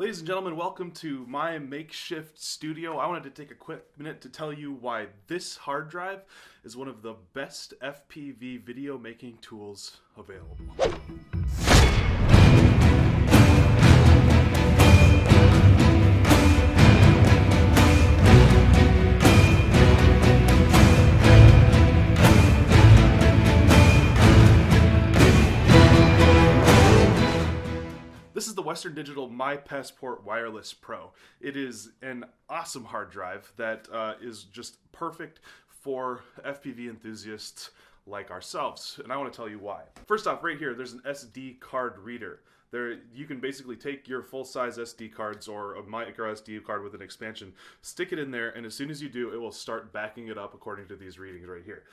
Ladies and gentlemen, welcome to my makeshift studio. I wanted to take a quick minute to tell you why this hard drive is one of the best FPV video making tools available. This is the Western Digital MyPassport Wireless Pro. It is an awesome hard drive that is just perfect for FPV enthusiasts like ourselves, and I want to tell you why. First off, right here, there's an SD card reader. You can basically take your full-size SD cards or a micro SD card with an expansion, stick it in there, and as soon as you do, it will start backing it up according to these readings right here.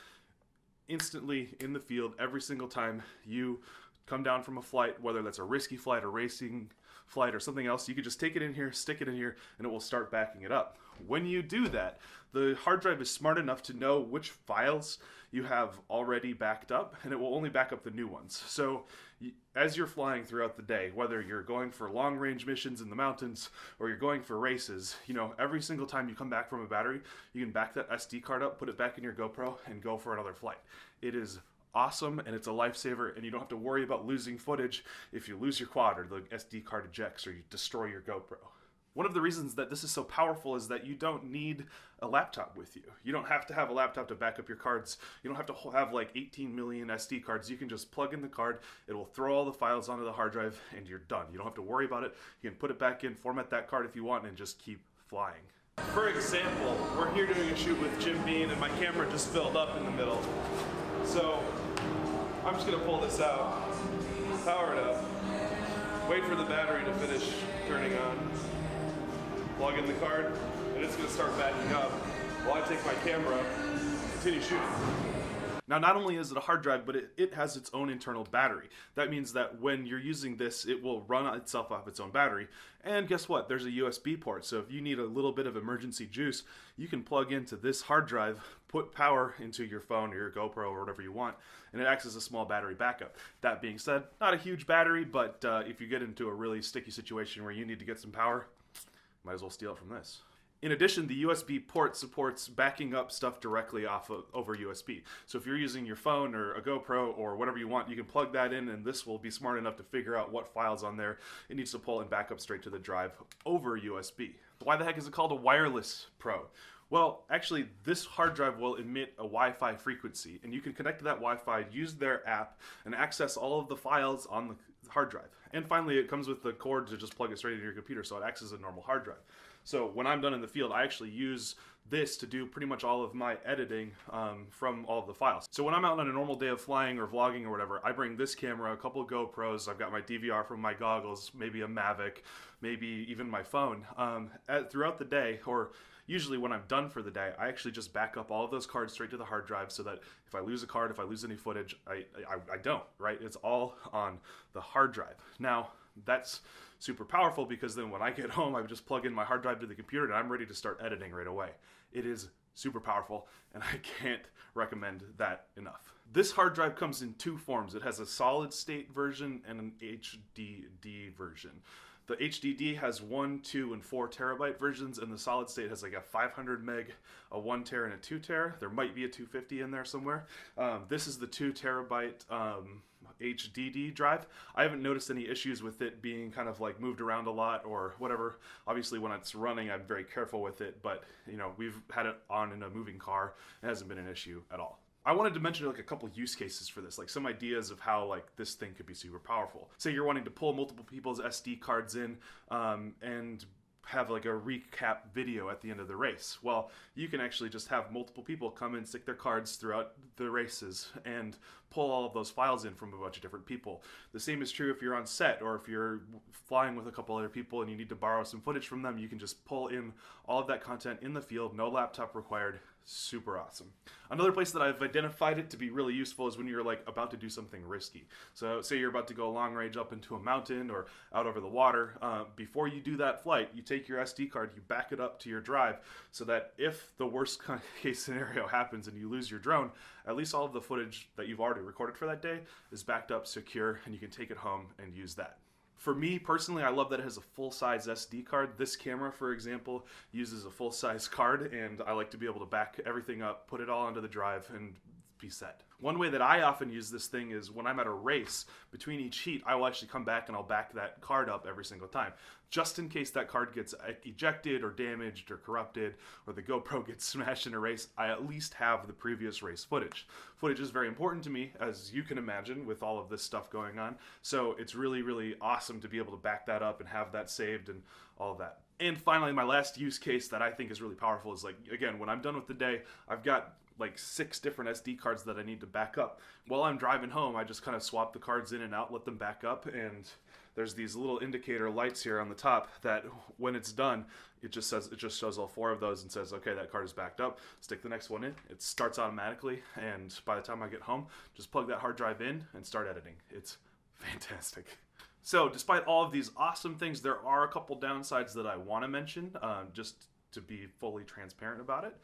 Instantly in the field, every single time you come down from a flight, whether that's a risky flight, a racing flight, or something else, you can just take it in here, stick it in here, and it will start backing it up. When you do that, the hard drive is smart enough to know which files you have already backed up, and it will only back up the new ones. So as you're flying throughout the day, whether you're going for long-range missions in the mountains or you're going for races, every single time you come back from a battery, you can back that SD card up, put it back in your GoPro, and go for another flight. It is awesome, and it's a lifesaver, and you don't have to worry about losing footage if you lose your quad or the SD card ejects or you destroy your GoPro. One of the reasons that this is so powerful is that you don't need a laptop with you. You don't have to have a laptop to back up your cards. You don't have to have like 18 million SD cards. You can just plug in the card, it will throw all the files onto the hard drive, and you're done. You don't have to worry about it. You can put it back in, format that card if you want, and just keep flying. For example, we're here doing a shoot with Jim Bean, and my camera just filled up in the middle. So I'm just gonna pull this out, power it up, wait for the battery to finish turning on, plug in the card, and it's gonna start backing up while I take my camera and continue shooting. Now, not only is it a hard drive, but it has its own internal battery. That means that when you're using this, it will run itself off its own battery. And guess what? There's a USB port. So if you need a little bit of emergency juice, you can plug into this hard drive, put power into your phone or your GoPro or whatever you want, and it acts as a small battery backup. That being said, not a huge battery, but if you get into a really sticky situation where you need to get some power, might as well steal it from this. In addition, the USB port supports backing up stuff directly over USB. So if you're using your phone or a GoPro or whatever you want, you can plug that in, and this will be smart enough to figure out what files on there it needs to pull and back up straight to the drive over USB. Why the heck is it called a wireless Pro? Well, actually, this hard drive will emit a Wi-Fi frequency, and you can connect to that Wi-Fi, use their app, and access all of the files on the hard drive. And finally, it comes with the cord to just plug it straight into your computer, so it acts as a normal hard drive. So when I'm done in the field, I actually use this to do pretty much all of my editing from all of the files. So when I'm out on a normal day of flying or vlogging or whatever, I bring this camera, a couple of GoPros, I've got my DVR from my goggles, maybe a Mavic, maybe even my phone. Throughout the day, or usually when I'm done for the day, I actually just back up all of those cards straight to the hard drive so that if I lose a card, if I lose any footage, I don't, right? It's all on the hard drive. Now, that's super powerful because then when I get home, I just plug in my hard drive to the computer and I'm ready to start editing right away. It is super powerful, and I can't recommend that enough. This hard drive comes in two forms. It has a solid state version and an HDD version. The HDD has 1, 2, and 4 terabyte versions, and the solid state has like a 500 meg, a 1 tera, and a 2 tera. There might be a 250 in there somewhere. This is the 2 terabyte HDD drive. I haven't noticed any issues with it being kind of like moved around a lot or whatever. Obviously, when it's running, I'm very careful with it, but we've had it on in a moving car. It hasn't been an issue at all. I wanted to mention like a couple use cases for this, like some ideas of how like this thing could be super powerful. Say you're wanting to pull multiple people's SD cards in and have like a recap video at the end of the race. Well, you can actually just have multiple people come and stick their cards throughout the races and pull all of those files in from a bunch of different people. The same is true if you're on set or if you're flying with a couple other people and you need to borrow some footage from them. You can just pull in all of that content in the field, no laptop required. Super awesome. Another place that I've identified it to be really useful is when you're like about to do something risky. So say you're about to go long range up into a mountain or out over the water. Before you do that flight, you take your SD card, you back it up to your drive so that if the worst case scenario happens and you lose your drone, at least all of the footage that you've already recorded for that day is backed up, secure, and you can take it home and use that. For me personally, I love that it has a full-size SD card. This camera, for example, uses a full-size card, and I like to be able to back everything up, put it all onto the drive, and be set. One way that I often use this thing is when I'm at a race, between each heat, I will actually come back and I'll back that card up every single time, just in case that card gets ejected or damaged or corrupted, or the GoPro gets smashed in a race. I at least have the previous race footage. Footage is very important to me, as you can imagine, with all of this stuff going on, so it's really, really awesome to be able to back that up and have that saved and all of that. And finally, my last use case that I think is really powerful is, like, again, when I'm done with the day, I've got like 6 different SD cards that I need to back up. While I'm driving home, I just kind of swap the cards in and out, let them back up, and there's these little indicator lights here on the top that when it's done, it just shows all 4 of those and says, okay, that card is backed up. Stick the next one in. It starts automatically, and by the time I get home, just plug that hard drive in and start editing. It's fantastic. So despite all of these awesome things, there are a couple downsides that I want to mention, just to be fully transparent about it.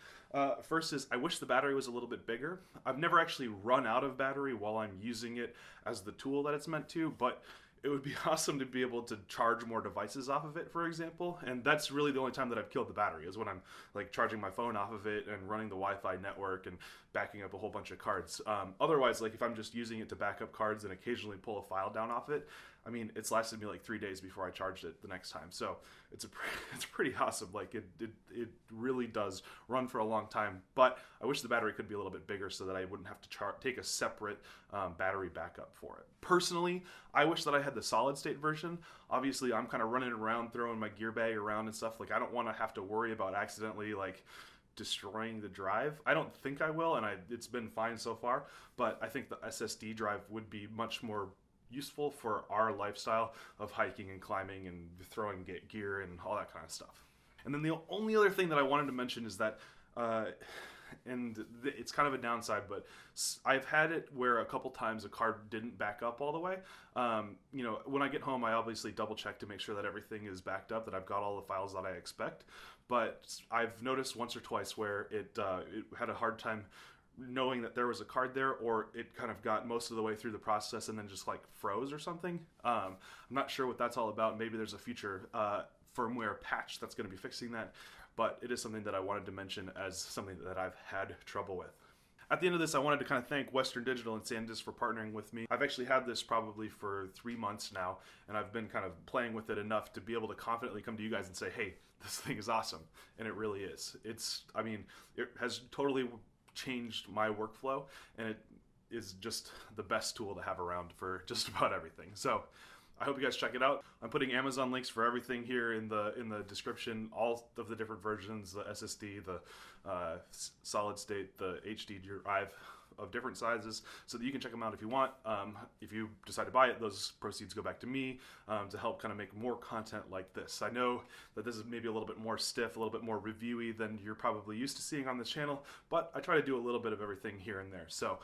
First is, I wish the battery was a little bit bigger. I've never actually run out of battery while I'm using it as the tool that it's meant to, but it would be awesome to be able to charge more devices off of it, for example, and that's really the only time that I've killed the battery, is when I'm like charging my phone off of it and running the Wi-Fi network and backing up a whole bunch of cards. Otherwise, like if I'm just using it to back up cards and occasionally pull a file down off it, I mean, it's lasted me like 3 days before I charged it the next time. So it's pretty awesome. Like it really does run for a long time, but I wish the battery could be a little bit bigger so that I wouldn't have to take a separate battery backup for it. Personally, I wish that I had the solid state version. Obviously, I'm kind of running around, throwing my gear bag around and stuff. Like, I don't want to have to worry about accidentally like destroying the drive. I don't think I will, and it's been fine so far, but I think the SSD drive would be much more useful for our lifestyle of hiking and climbing and throwing gear and all that kind of stuff. And then the only other thing that I wanted to mention is that, it's kind of a downside, but I've had it where a couple times a card didn't back up all the way. When I get home, I obviously double check to make sure that everything is backed up, that I've got all the files that I expect. But I've noticed once or twice where it had a hard time knowing that there was a card there, or it kind of got most of the way through the process and then just like froze or something. I'm not sure what that's all about. Maybe there's a future firmware patch that's going to be fixing that, but it is something that I wanted to mention as something that I've had trouble with. At the end of this, I wanted to kind of thank Western Digital and SanDisk for partnering with me. I've actually had this probably for 3 months now, and I've been kind of playing with it enough to be able to confidently come to you guys and say, hey, this thing is awesome. And it really is. It has totally changed my workflow, and it is just the best tool to have around for just about everything. So I hope you guys check it out. I'm putting Amazon links for everything here in the description, all of the different versions, the SSD, the solid state, the HD drive of different sizes, so that you can check them out if you want. If you decide to buy it, those proceeds go back to me to help kind of make more content like this. I know that this is maybe a little bit more stiff, a little bit more reviewy than you're probably used to seeing on this channel, but I try to do a little bit of everything here and there. So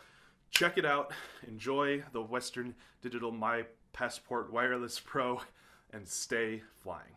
check it out, enjoy the Western Digital MyPassport Wireless Pro, and stay flying.